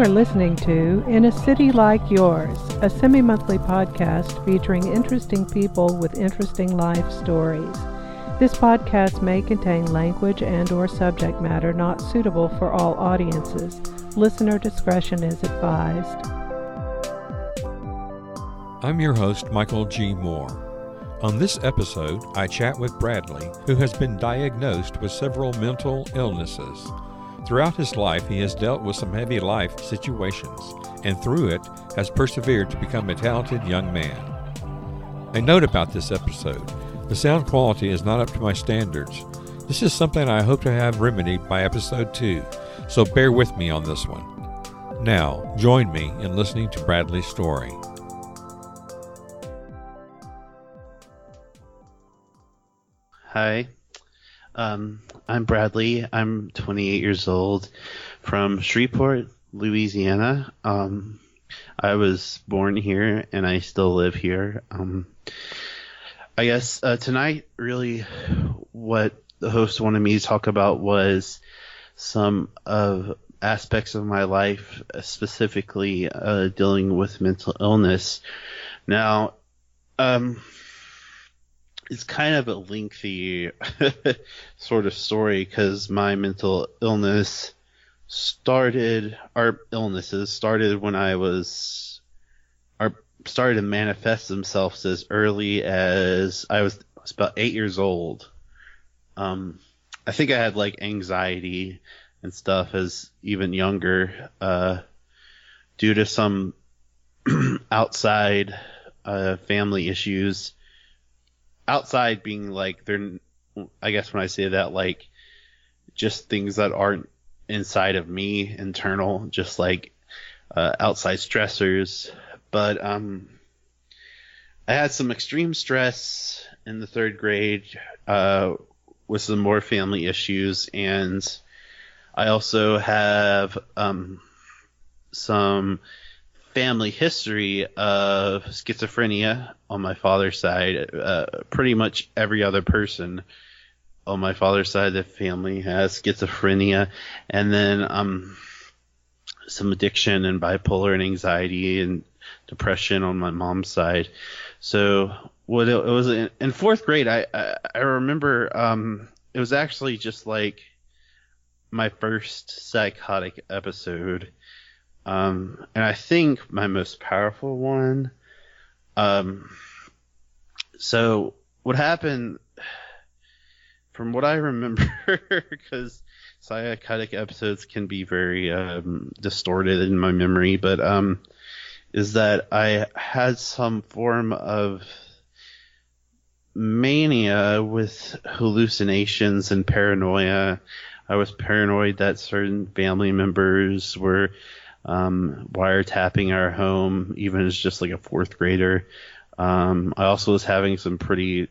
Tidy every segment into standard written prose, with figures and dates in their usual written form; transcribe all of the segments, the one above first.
are listening to In a City Like Yours, a semi-monthly podcast featuring interesting people with interesting life stories. This podcast may contain language and/or subject matter not suitable for all audiences. Listener discretion is advised. I'm your host, Michael G. Moore. On this episode, I chat with Bradley, who has been diagnosed with several mental illnesses. Throughout his life, he has dealt with some heavy life situations, and through it, has persevered to become a talented young man. A note about this episode: the sound quality is not up to my standards. This is something I hope to have remedied by episode 2, so bear with me on this one. Now, join me in listening to Bradley's story. Hi, I'm Bradley. I'm 28 years old from Shreveport, Louisiana. I was born here and I still live here. I guess tonight really what the host wanted me to talk about was some of aspects of my life, specifically dealing with mental illness. Now, it's kind of a lengthy sort of story because my mental illnesses started when I was, started to manifest themselves as early as I was about 8 years old. I think I had like anxiety and stuff as even younger, due to some outside family issues. Outside being like, I guess when I say that, like just things that aren't inside of me, internal, just like outside stressors. But I had some extreme stress in the 3rd grade with some more family issues, and I also have some family history of schizophrenia on my father's side. Pretty much every other person on my father's side of the family has schizophrenia, and then some addiction and bipolar and anxiety and depression on my mom's side. So what it was in 4th grade, I remember it was actually just like my first psychotic episode. And I think my most powerful one. So what happened, from what I remember, because psychotic episodes can be very distorted in my memory, but is that I had some form of mania with hallucinations and paranoia. I was paranoid that certain family members were wiretapping our home, even as just like a 4th grader. I also was having some pretty,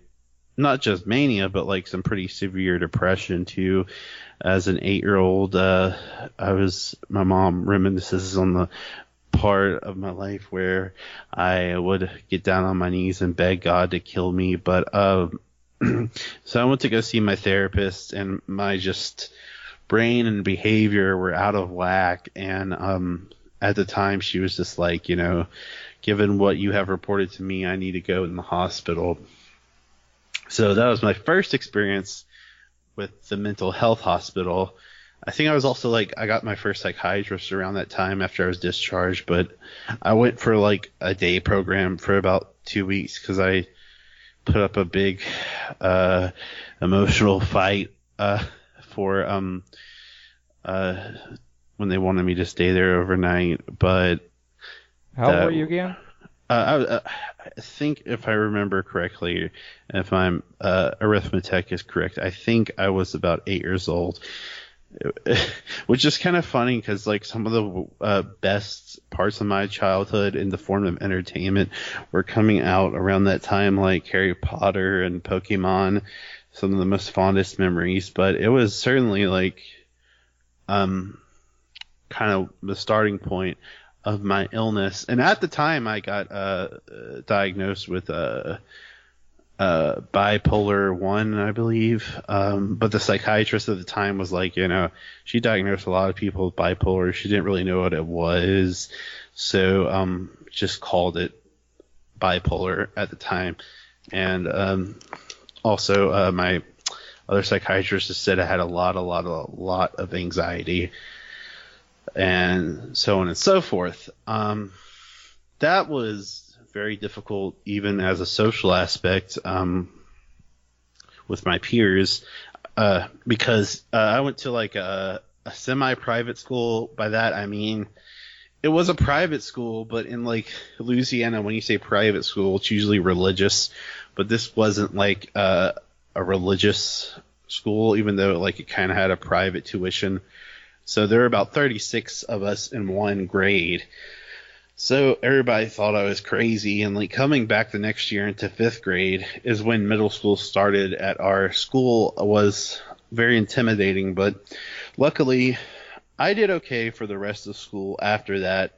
not just mania, but like some pretty severe depression too. As an 8-year-old, my mom reminisces on the part of my life where I would get down on my knees and beg God to kill me. But so I went to go see my therapist, and my just brain and behavior were out of whack, and at the time she was just like, given what you have reported to me, I need to go in the hospital. So that was my first experience with the mental health hospital. I think I was also like, I got my first psychiatrist around that time after I was discharged, but I went for like a day program for about 2 weeks because I put up a big emotional fight for when they wanted me to stay there overnight. But how old were you again? I think, if I remember correctly, if my arithmetic is correct, I think I was about 8 years old, which is kind of funny because like some of the best parts of my childhood in the form of entertainment were coming out around that time, like Harry Potter and Pokemon, some of the most fondest memories. But it was certainly like kind of the starting point of my illness. And at the time I got diagnosed with bipolar 1, I believe. But the psychiatrist at the time was like, she diagnosed a lot of people with bipolar. She didn't really know what it was. So just called it bipolar at the time. And also my other psychiatrist just said I had a lot of anxiety and so on and so forth. That was very difficult, even as a social aspect, with my peers, because I went to like a semi-private school. By that I mean it was a private school, but in like Louisiana, when you say private school, it's usually religious. But this wasn't like a religious school, even though like it kind of had a private tuition. So there were about 36 of us in one grade. So everybody thought I was crazy, and like coming back the next year into 5th grade is when middle school started at our school. Was very intimidating, but luckily I did okay for the rest of school after that,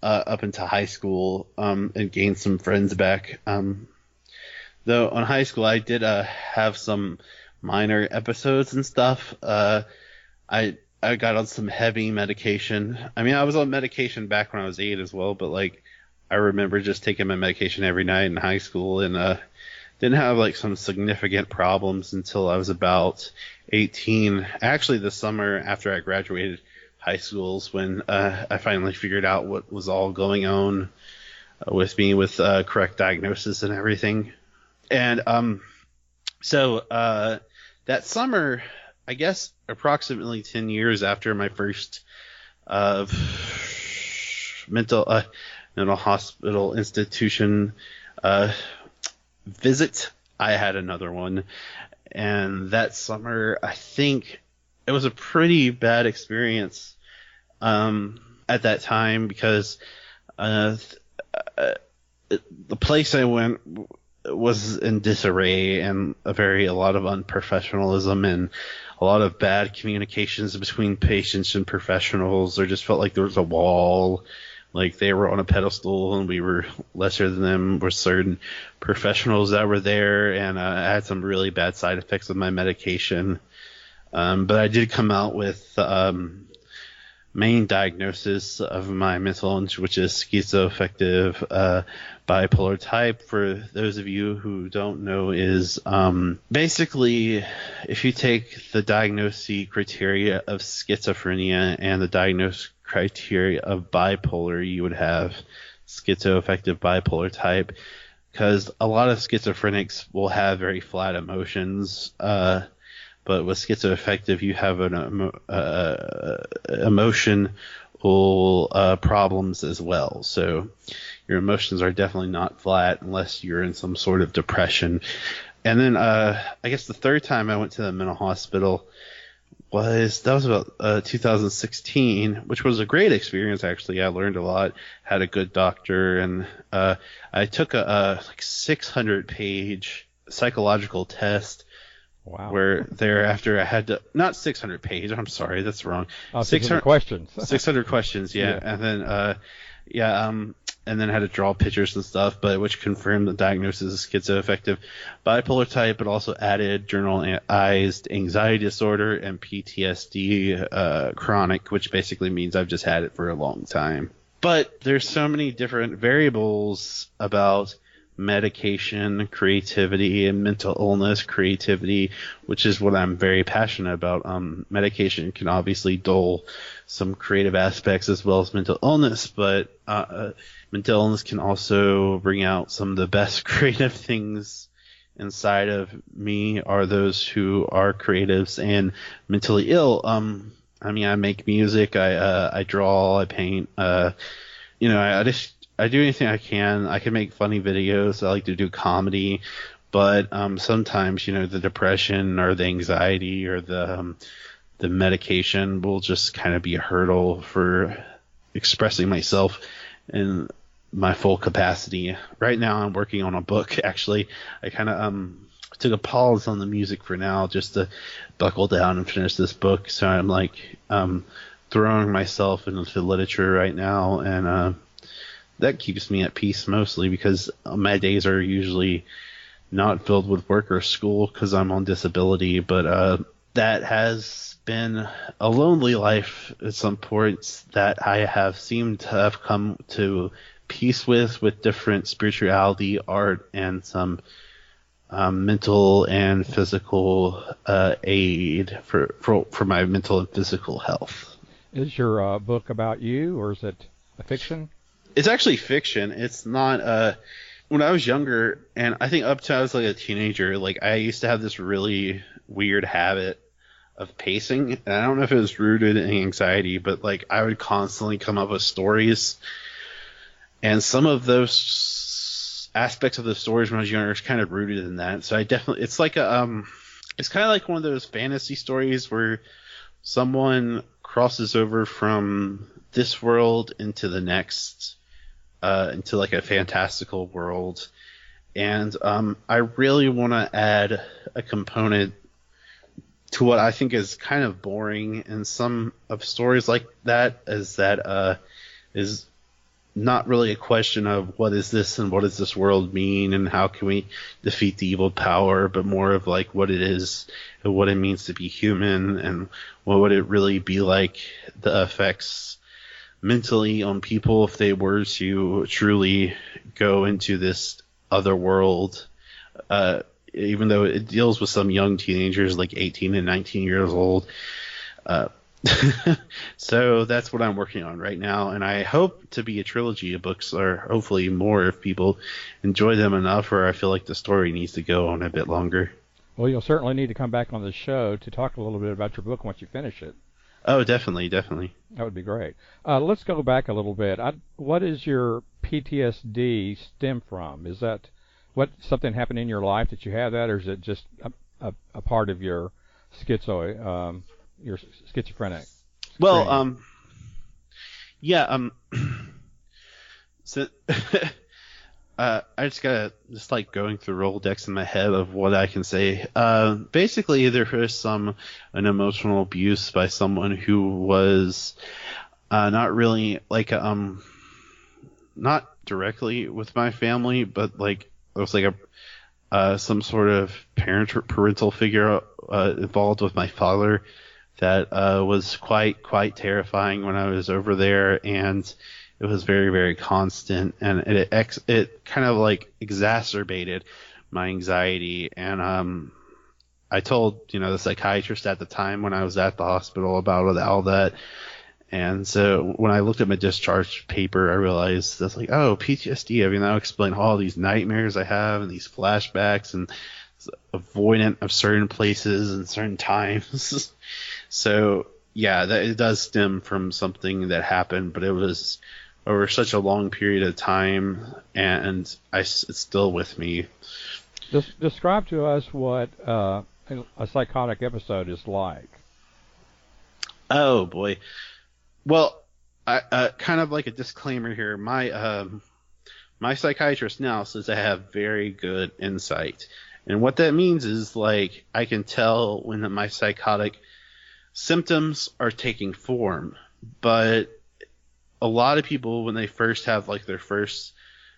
up into high school, and gained some friends back. Though on high school I did have some minor episodes and stuff. I got on some heavy medication. I mean, I was on medication back when I was 8 as well, but like I remember just taking my medication every night in high school, and didn't have like some significant problems until I was about 18. Actually, the summer after I graduated high school is when I finally figured out what was all going on with me with correct diagnosis and everything. And so that summer, I guess approximately 10 years after my first mental hospital institution visit, I had another one. And that summer, I think it was a pretty bad experience at that time, because the place I went was in disarray, and a lot of unprofessionalism and a lot of bad communications between patients and professionals. There just felt like there was a wall, like they were on a pedestal and we were lesser than them, with certain professionals that were there. And I had some really bad side effects of my medication. But I did come out with main diagnosis of my mental illness, which is schizoaffective bipolar type. For those of you who don't know, is basically if you take the diagnosis criteria of schizophrenia and the diagnosis criteria of bipolar, you would have schizoaffective bipolar type, because a lot of schizophrenics will have very flat emotions, but with schizoaffective, you have an emotional problems as well. So your emotions are definitely not flat unless you're in some sort of depression. And then I guess the third time I went to the mental hospital was about 2016, which was a great experience, actually. I learned a lot, had a good doctor, and I took a 600-page psychological test. Wow. Where thereafter I had to, not 600 pages, I'm sorry, that's wrong. 600 questions. 600 questions, yeah. And then, and then I had to draw pictures and stuff, but which confirmed the diagnosis of schizoaffective bipolar type, but also added generalized anxiety disorder and PTSD chronic, which basically means I've just had it for a long time. But there's so many different variables about medication, creativity, and mental illness, creativity, which is what I'm very passionate about. Medication can obviously dull some creative aspects as well as mental illness, but mental illness can also bring out some of the best creative things inside of me, are those who are creatives and mentally ill. I mean, I make music, I draw, I paint, I do anything I can. I can make funny videos. I like to do comedy, but sometimes, the depression or the anxiety or the medication will just kind of be a hurdle for expressing myself in my full capacity. Right now, I'm working on a book. Actually, I kind of took a pause on the music for now, just to buckle down and finish this book. So I'm like throwing myself into literature right now, and that keeps me at peace mostly, because my days are usually not filled with work or school because I'm on disability, but that has been a lonely life at some points that I have seemed to have come to peace with different spirituality, art, and some mental and physical aid for my mental and physical health. Is your book about you, or is it a fiction? It's actually fiction. It's not. When I was younger, and I think up to I was like a teenager, like I used to have this really weird habit of pacing, and I don't know if it was rooted in anxiety, but like I would constantly come up with stories, and some of those aspects of the stories when I was younger is kind of rooted in that. So I definitely, it's like it's kind of like one of those fantasy stories where someone crosses over from this world into the next, into like a fantastical world, and I really want to add a component to what I think is kind of boring in some of stories like that, is not really a question of what is this and what does this world mean and how can we defeat the evil power, but more of like what it is and what it means to be human and what would it really be like, the effects mentally on people if they were to truly go into this other world. Even though it deals with some young teenagers like 18 and 19 years old. So that's what I'm working on right now, and I hope to be a trilogy of books, or hopefully more if people enjoy them enough, or I feel like the story needs to go on a bit longer. Well, you'll certainly need to come back on the show to talk a little bit about your book once you finish it. Oh, definitely. That would be great. Let's go back a little bit. What does your PTSD stem from? Is that something happened in your life that you have that, or is it just a part of your your schizophrenic? Well, so I just gotta like going through Rolodex in my head of what I can say. Basically, there was an emotional abuse by someone who was not really like not directly with my family, but like it was like some sort of parental figure involved with my father that was quite terrifying when I was over there, and it was very, very constant, and it kind of like exacerbated my anxiety. And I told the psychiatrist at the time when I was at the hospital about all that. And so when I looked at my discharge paper, I realized that's like, oh, PTSD. I mean, that'll explain all these nightmares I have and these flashbacks and avoidant of certain places and certain times. So yeah, it does stem from something that happened, but it was over such a long period of time, and it's still with me. Describe to us what a psychotic episode is like. Oh boy. Well, I kind of like a disclaimer here. My psychiatrist now says I have very good insight, and what that means is like I can tell when my psychotic symptoms are taking form. But a lot of people, when they first have like their first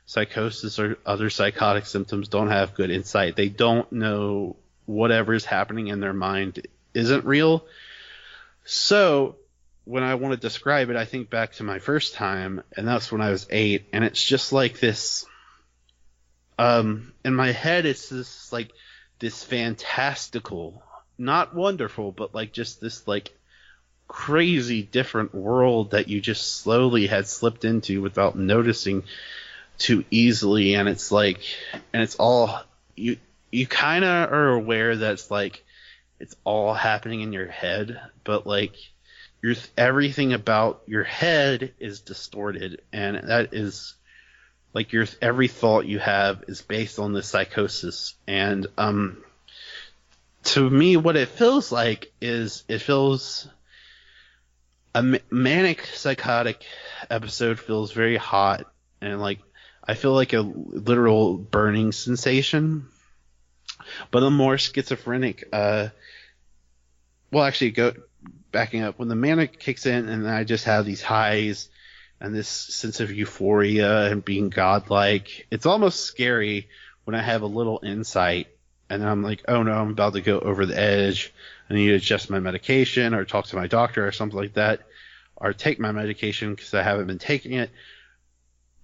psychosis or other psychotic symptoms, don't have good insight. They don't know whatever is happening in their mind isn't real. So when I want to describe it, I think back to my first time, and that's when I was 8, and it's just like this. In my head, it's this fantastical, not wonderful, but like just this like crazy different world that you just slowly had slipped into without noticing too easily. And it's like, and it's all you kind of are aware that it's like it's all happening in your head, but like everything about your head is distorted, and that is like every thought you have is based on this psychosis. And to me, what it feels like is it feels a manic psychotic episode feels very hot, and like I feel like a literal burning sensation. But a more schizophrenic, backing up, when the manic kicks in and I just have these highs and this sense of euphoria and being godlike, it's almost scary when I have a little insight and I'm like, oh no, I'm about to go over the edge. I need to adjust my medication or talk to my doctor or something like that, or take my medication because I haven't been taking it.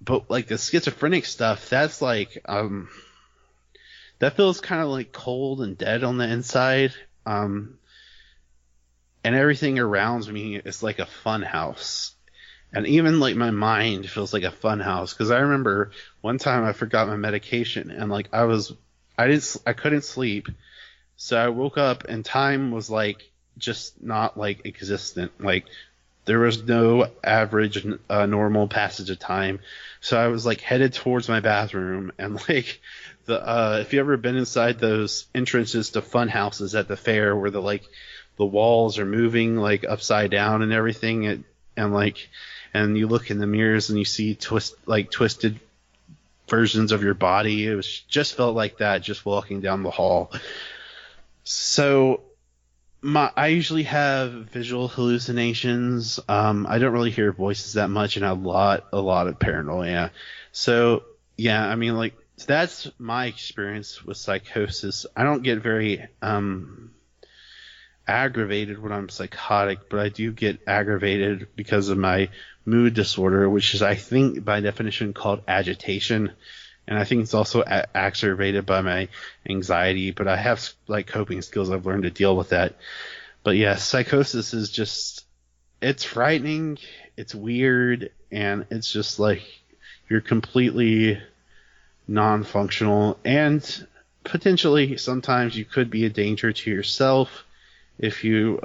But like the schizophrenic stuff, that's like, that feels kind of like cold and dead on the inside. And everything around me is like a fun house. And even like my mind feels like a fun house. Cause I remember one time I forgot my medication and like I couldn't sleep. So I woke up and time was like just not like existent. Like there was no average normal passage of time. So I was like headed towards my bathroom and like if you ever been inside those entrances to fun houses at the fair where the walls are moving like upside down and everything and you look in the mirrors and you see twisted versions of your body. It was just felt like that just walking down the hall. So I usually have visual hallucinations. I don't really hear voices that much, and a lot of paranoia. So yeah, I mean, like that's my experience with psychosis. I don't get very aggravated when I'm psychotic, but I do get aggravated because of my mood disorder, which is, I think, by definition called agitation. And I think it's also exacerbated by my anxiety, but I have like coping skills. I've learned to deal with that. But yeah, psychosis is just, it's frightening, it's weird, and it's just like you're completely non-functional, and potentially sometimes you could be a danger to yourself if you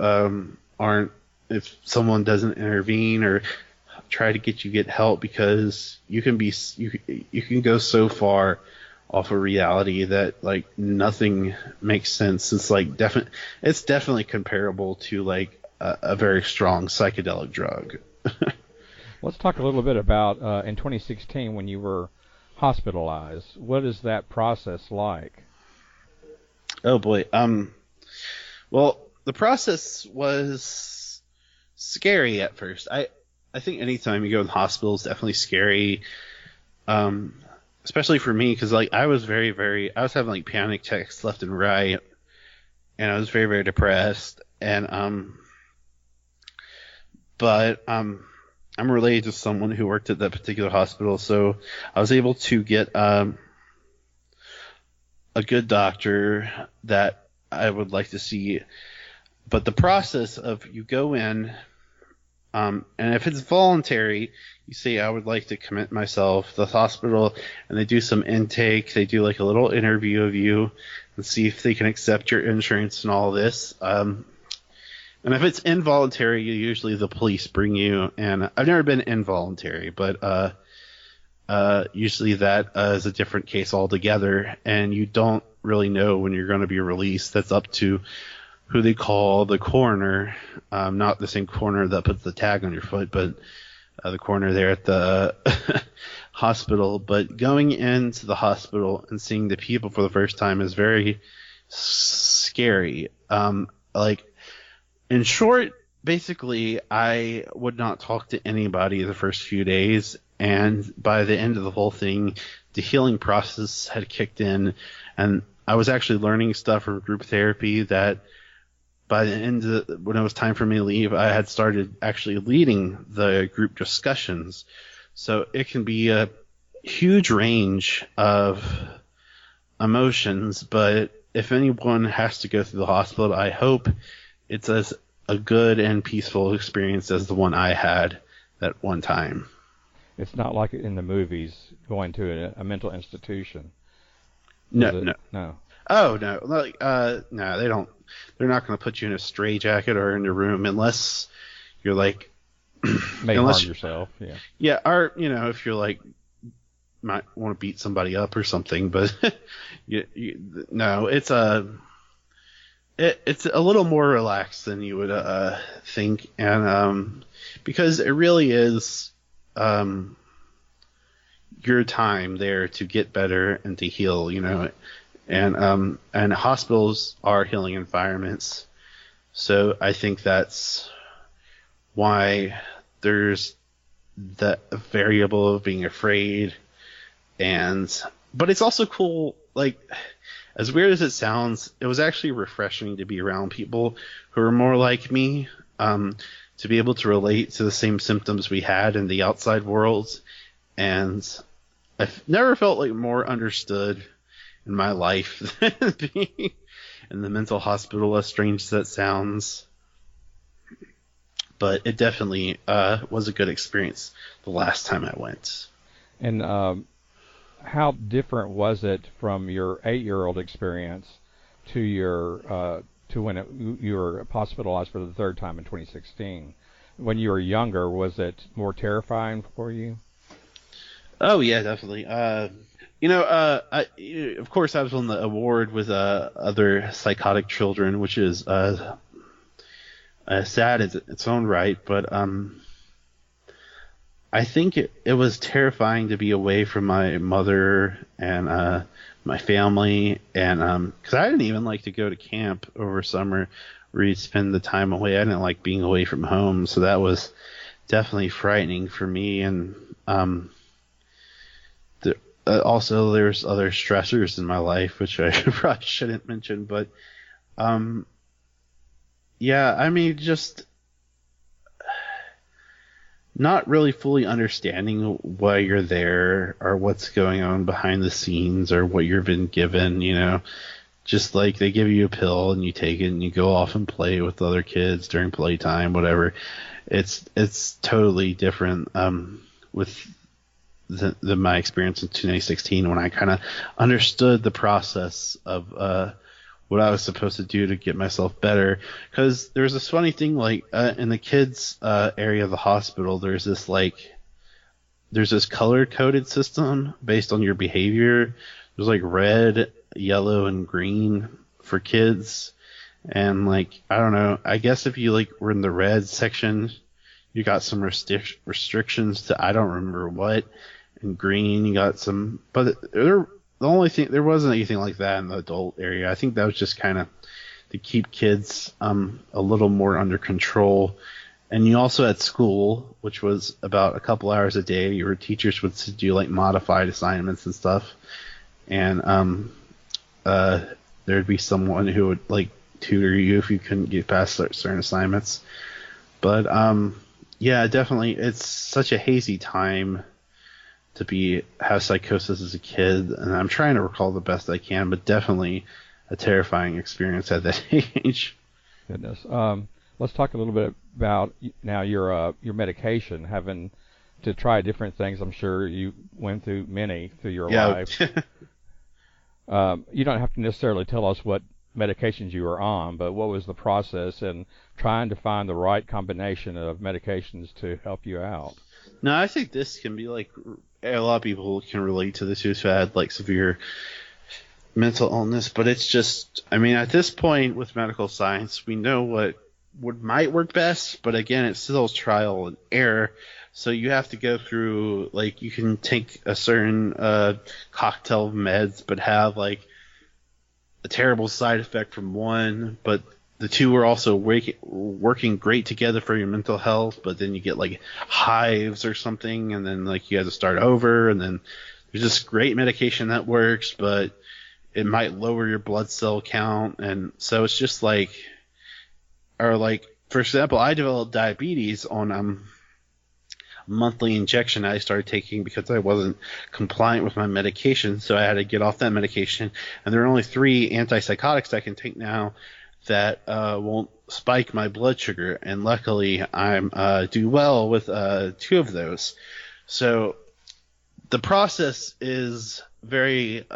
if someone doesn't intervene or try to get help, because you can go so far off of reality that like nothing makes sense. It's like it's definitely comparable to like a very strong psychedelic drug. Let's talk a little bit about in 2016 when you were hospitalized. What is that process like? Oh boy. Well, the process was scary at first. I think anytime you go in the hospital is definitely scary. Especially for me, because like I was I was having like panic attacks left and right, and I was very, very depressed. And but I'm related to someone who worked at that particular hospital, so I was able to get a good doctor that I would like to see. But the process of you go in, and if it's voluntary, you say, I would like to commit myself to the hospital, and they do some intake. They do like a little interview of you and see if they can accept your insurance and all this. And if it's involuntary, usually the police bring you, and I've never been involuntary, but usually that is a different case altogether, and you don't really know when you're going to be released. That's up to who they call the coroner, not the same coroner that puts the tag on your foot, but the coroner there at the hospital. But going into the hospital and seeing the people for the first time is very scary. Like, in short, basically, I would not talk to anybody the first few days, and by the end of the whole thing, the healing process had kicked in, and I was actually learning stuff from group therapy that by the end of when it was time for me to leave, I had started actually leading the group discussions. So it can be a huge range of emotions, but if anyone has to go through the hospital, I hope it's as a good and peaceful experience as the one I had that one time. It's not like in the movies going to a mental institution. No. Oh no, like no, they don't. They're not going to put you in a straitjacket or in a room unless you're like harm yourself. Yeah. Yeah, or if you're like might want to beat somebody up or something, but no, it's it's a little more relaxed than you would think, and because it really is your time there to get better and to heal, and hospitals are healing environments, so I think that's why there's the variable of being afraid, but it's also cool like, as weird as it sounds, it was actually refreshing to be around people who are more like me, to be able to relate to the same symptoms we had in the outside world. And I've never felt like more understood in my life than being in the mental hospital, as strange as that sounds. But it definitely was a good experience the last time I went. And how different was it from your 8-year-old experience to your to when you were hospitalized for the third time in 2016? When you were younger, was it more terrifying for you? Oh yeah, definitely. Of course, I was on the award with other psychotic children, which is sad in its own right. But I think it was terrifying to be away from my mother and my family, and because I didn't even like to go to camp over summer where you'd spend the time away. I didn't like being away from home, so that was definitely frightening for me. And also there's other stressors in my life, which I probably shouldn't mention, but yeah, I mean, just not really fully understanding why you're there or what's going on behind the scenes or what you've been given, just like they give you a pill and you take it and you go off and play with other kids during playtime, whatever. It's totally different with my experience in 2016, when I kind of understood the process of what I was supposed to do to get myself better. Because there's this funny thing, like in the kids area of the hospital, there's this color coded system based on your behavior. There's like red, yellow, and green for kids. And like, I don't know, I guess if you like were in the red section, you got some restrictions to I don't remember what. And green, you got some, but there wasn't anything like that in the adult area. I think that was just kind of to keep kids a little more under control. And you also had school, which was about a couple hours a day. Your teachers would do like modified assignments and stuff, and there'd be someone who would like tutor you if you couldn't get past certain assignments. But yeah, definitely, it's such a hazy time to have psychosis as a kid, and I'm trying to recall the best I can, but definitely a terrifying experience at that age. Goodness. Let's talk a little bit about now your medication, having to try different things. I'm sure you went through many through your life. You don't have to necessarily tell us what medications you were on, but what was the process in trying to find the right combination of medications to help you out? No, I think this can be like, a lot of people can relate to this who've had like severe mental illness, but it's just, I mean, at this point with medical science, we know what might work best, but again, it's still trial and error. So you have to go through, like, you can take a certain cocktail of meds, but have like a terrible side effect from one, but the two are also working great together for your mental health, but then you get like hives or something, and then like you have to start over, and then there's this great medication that works, but it might lower your blood cell count, and so it's just like, or like, for example, I developed diabetes on a monthly injection I started taking because I wasn't compliant with my medication, so I had to get off that medication, and there are only 3 antipsychotics I can take now that won't spike my blood sugar, and luckily I'm do well with 2 of those. So the process is very,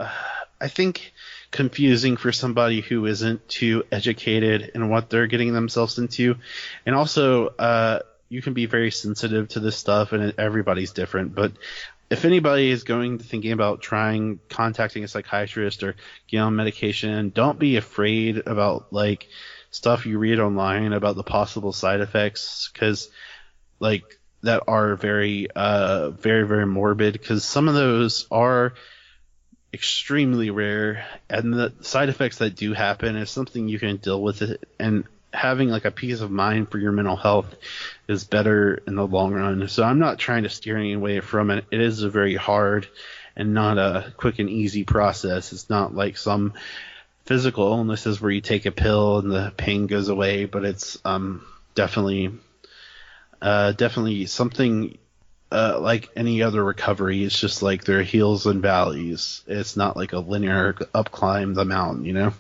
I think, confusing for somebody who isn't too educated in what they're getting themselves into, and also you can be very sensitive to this stuff, and everybody's different. But if anybody is thinking about contacting a psychiatrist or getting on medication, don't be afraid about like stuff you read online about the possible side effects, because like that are very, very, very morbid, because some of those are extremely rare, and the side effects that do happen is something you can deal with it, and having like a peace of mind for your mental health is better in the long run. So I'm not trying to steer any away from it. It is a very hard and not a quick and easy process. It's not like some physical illnesses where you take a pill and the pain goes away, but it's definitely something like any other recovery. It's just like there are hills and valleys. It's not like a linear up climb the mountain, you know?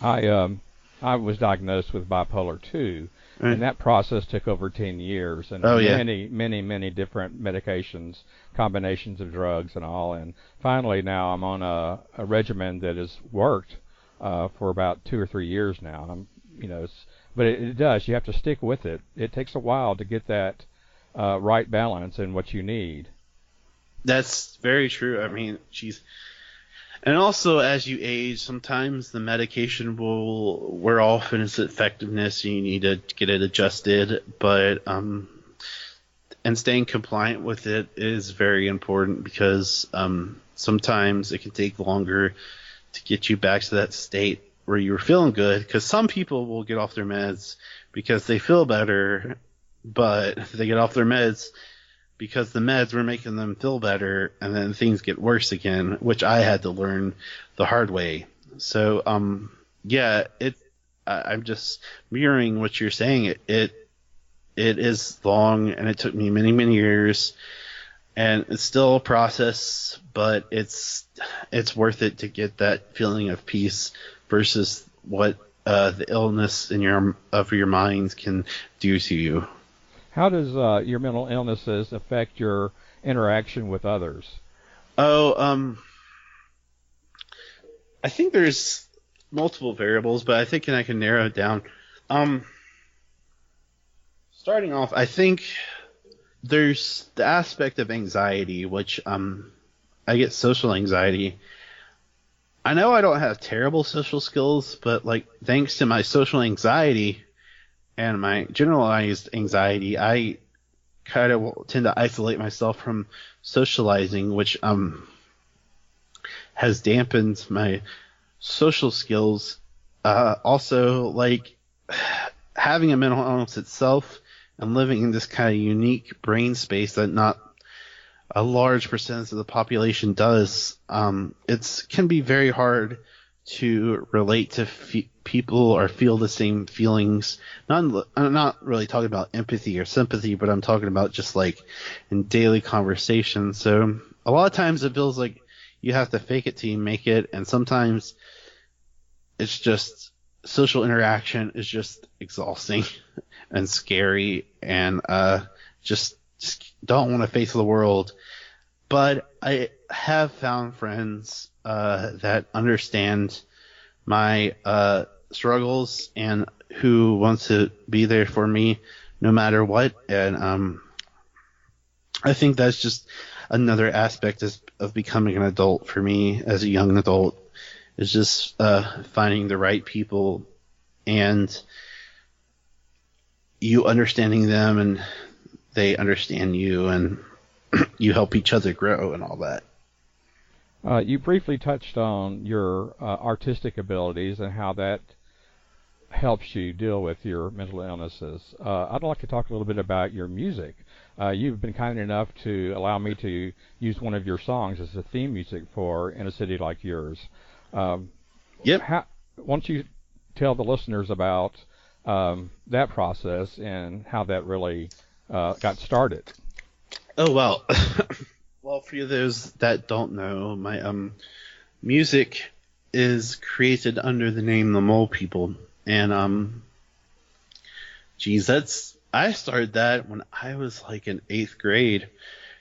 I was diagnosed with bipolar 2, Right. and that process took over 10 years, and many different medications, combinations of drugs and all. And finally now I'm on a regimen that has worked for about 2 or 3 years now. But it does. You have to stick with it. It takes a while to get that right balance and what you need. That's very true. I mean, geez. And also, as you age, sometimes the medication will wear off in its effectiveness. You need to get it adjusted, but and staying compliant with it is very important because sometimes it can take longer to get you back to that state where you were feeling good. Because some people will get off their meds because they feel better, but they get off their meds because the meds were making them feel better, and then things get worse again, which I had to learn the hard way. So, I'm just mirroring what you're saying. It is long, and it took me many, many years, and it's still a process, but it's worth it to get that feeling of peace versus what the illness in your mind can do to you. How does your mental illnesses affect your interaction with others? I think there's multiple variables, but I think I can narrow it down. Starting off, I think there's the aspect of anxiety, which I get social anxiety. I know I don't have terrible social skills, but like thanks to my social anxiety and my generalized anxiety, I kind of tend to isolate myself from socializing, which has dampened my social skills. Also, like having a mental illness itself and living in this kind of unique brain space that not a large percentage of the population does, it can be very hard to relate to people or feel the same feelings. I'm not really talking about empathy or sympathy, but I'm talking about just like in daily conversation. So a lot of times it feels like you have to fake it till you make it, and sometimes it's just social interaction is just exhausting and scary, and just don't want to face the world. But I have found friends that understand my struggles and who wants to be there for me no matter what. And I think that's just another aspect of becoming an adult for me as a young adult, is just finding the right people and you understanding them and they understand you, and you help each other grow and all that. You briefly touched on your artistic abilities and how that helps you deal with your mental illnesses. I'd like to talk a little bit about your music. You've been kind enough to allow me to use one of your songs as the theme music for In a City Like Yours. Yep. Why don't you tell the listeners about that process and how that really got started? Oh, well. Well, for those that don't know, my music is created under the name The Mole People. And, I started that when I was like in 8th grade,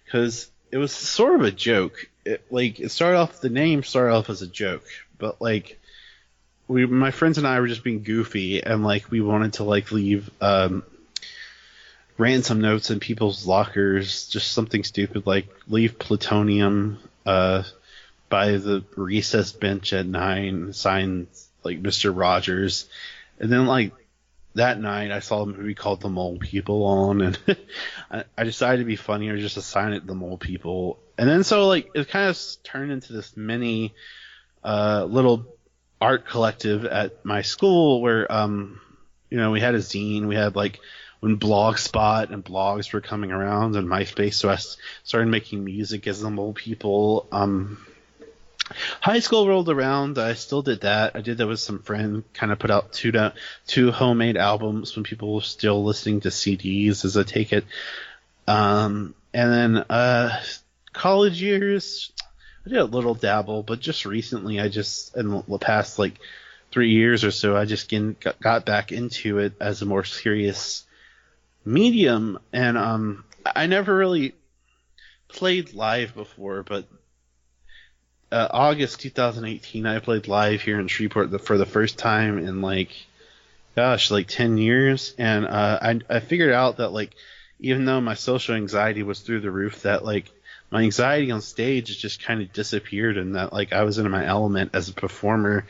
because it was sort of a joke. The name started off as a joke, but like, my friends and I were just being goofy, and like, we wanted to like leave, ransom notes in people's lockers, just something stupid like leave plutonium by the recess bench at 9, signed like Mr. Rogers. And then like that night I saw a movie called The Mole People on, and I decided to be funnier just to sign it The Mole People. And then so like it kind of turned into this mini little art collective at my school where we had a zine, we had like when Blogspot and blogs were coming around and MySpace. So I started making music as normal people. High school rolled around. I still did that. I did that with some friend. Kind of put out two homemade albums when people were still listening to CDs, as I take it. And then college years, I did a little dabble, but just recently, in the past like 3 years or so, I just got back into it as a more serious medium. And I never really played live before, but August 2018, I played live here in Shreveport for the first time in like 10 years. And I figured out that like, even though my social anxiety was through the roof, that like my anxiety on stage just kind of disappeared, and that like I was in my element as a performer.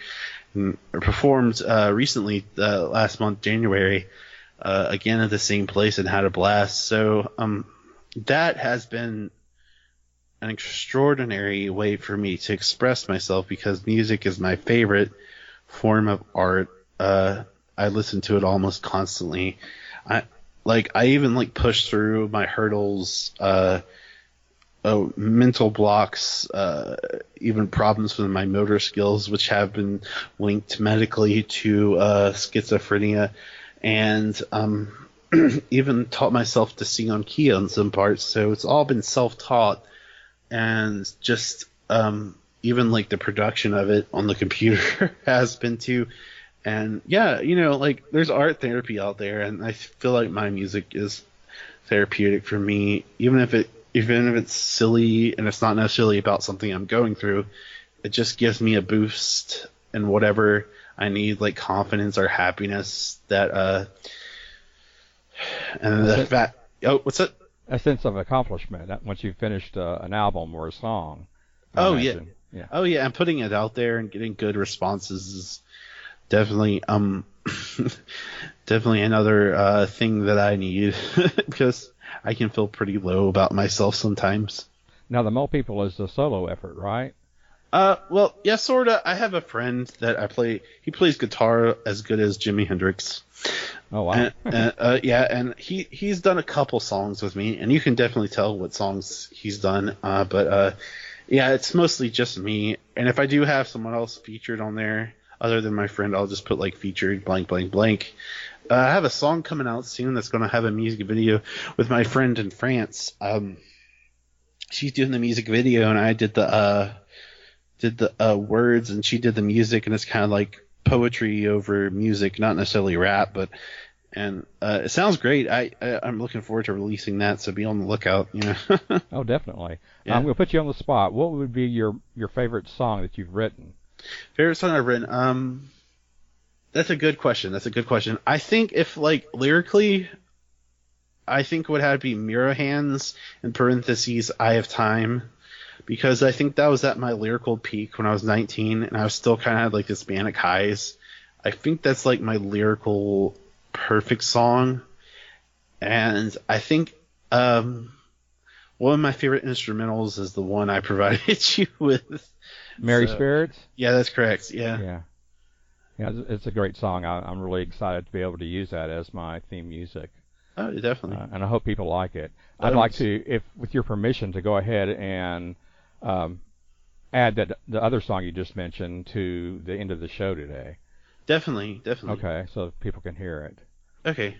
And I performed recently last month, January, again at the same place and had a blast. So that has been an extraordinary way for me to express myself, because music is my favorite form of art. I listen to it almost constantly. I even like push through my hurdles, mental blocks, even problems with my motor skills, which have been linked medically to schizophrenia, and even taught myself to sing on key on some parts. So it's all been self-taught, and just even like the production of it on the computer has been too. And yeah, like there's art therapy out there, and I feel like my music is therapeutic for me, even if it's silly and it's not necessarily about something I'm going through. It just gives me a boost in whatever I need, like confidence or happiness. That and the fact. Oh, what's it? A sense of accomplishment once you've finished an album or a song. Oh yeah. Oh yeah, and putting it out there and getting good responses is definitely definitely another thing that I need, because I can feel pretty low about myself sometimes. Now, the Mole People is a solo effort, right? Well, yeah, sorta. I have a friend that he plays guitar as good as Jimi Hendrix. Oh, wow. Yeah, and he's done a couple songs with me, and you can definitely tell what songs he's done. But yeah, it's mostly just me. And if I do have someone else featured on there, other than my friend, I'll just put like featured blank, blank, blank. I have a song coming out soon that's going to have a music video with my friend in France. She's doing the music video, and I did the words, and she did the music, and it's kind of like poetry over music, not necessarily rap, but it sounds great. I'm looking forward to releasing that, so be on the lookout. Oh, definitely. Yeah. I'm going to put you on the spot. What would be your favorite song that you've written? Favorite song I've written? That's a good question. I think if like lyrically, I think it would have to be Mirror Hands in parentheses I Have Time, because I think that was at my lyrical peak when I was 19, and I was still kind of had like this manic highs. I think that's like my lyrical perfect song, and I think one of my favorite instrumentals is the one I provided you with. Merry Spirits? Yeah, that's correct. Yeah. Yeah, it's a great song. I'm really excited to be able to use that as my theme music. Oh, definitely. And I hope people like it. I'd like to, if with your permission, to go ahead and add the other song you just mentioned to the end of the show today. Definitely. Okay, so people can hear it. Okay.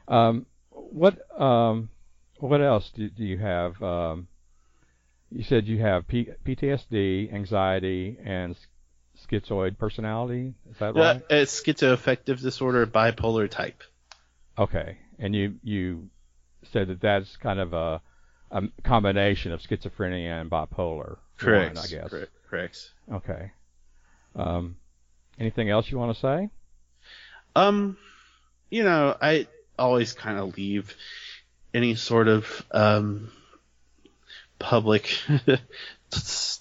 What else do you have? You said you have PTSD, anxiety, and schizoid personality. Is that right? It's schizoaffective disorder, bipolar type. Okay, and you said that's kind of a combination of schizophrenia and bipolar. Correct. I guess. Correct. Okay. Anything else you want to say? I always kind of leave any sort of public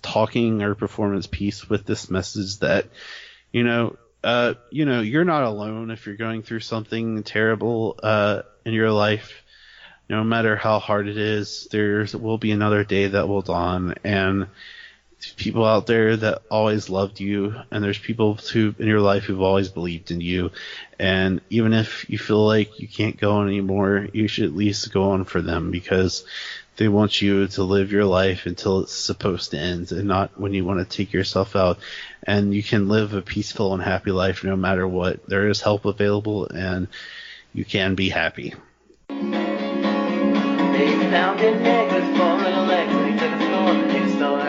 talking or performance piece with this message that, you're not alone if you're going through something terrible in your life. No matter how hard it is, there will be another day that will dawn, and people out there that always loved you, and there's people who in your life who've always believed in you. And even if you feel like you can't go on anymore, you should at least go on for them, because they want you to live your life until it's supposed to end, and not when you want to take yourself out. And you can live a peaceful and happy life no matter what. There is help available, and you can be happy. They found an egg with 4 little legs, and he took it to the next door.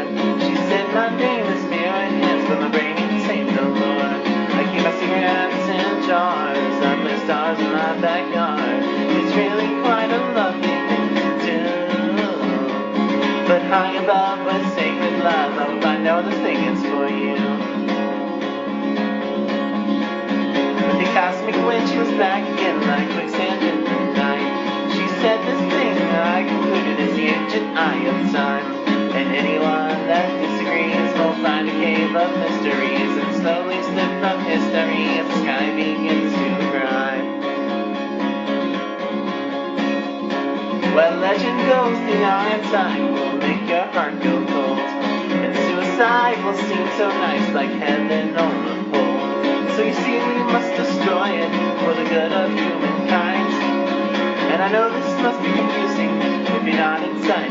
She said, my name is Mirror Hands, but my brain ain't saved the Lord. I keep my cigarettes in jars, I play stars in my backyard. It's really quite a lovely thing to do. But high above with sacred love, I hope I know this thing is for you. But the cosmic witch was back again like quicksand in the night. She said this thing I concluded is the ancient eye of time. And anyone that disagrees will find a cave of mysteries and slowly slip from history as the sky begins to cry. Well, legend goes the eye of time will make your heart go cold, and suicide will seem so nice like heaven on a pole. So you see, we must destroy it for the good of humankind. And I know this must be confusing if you're not inside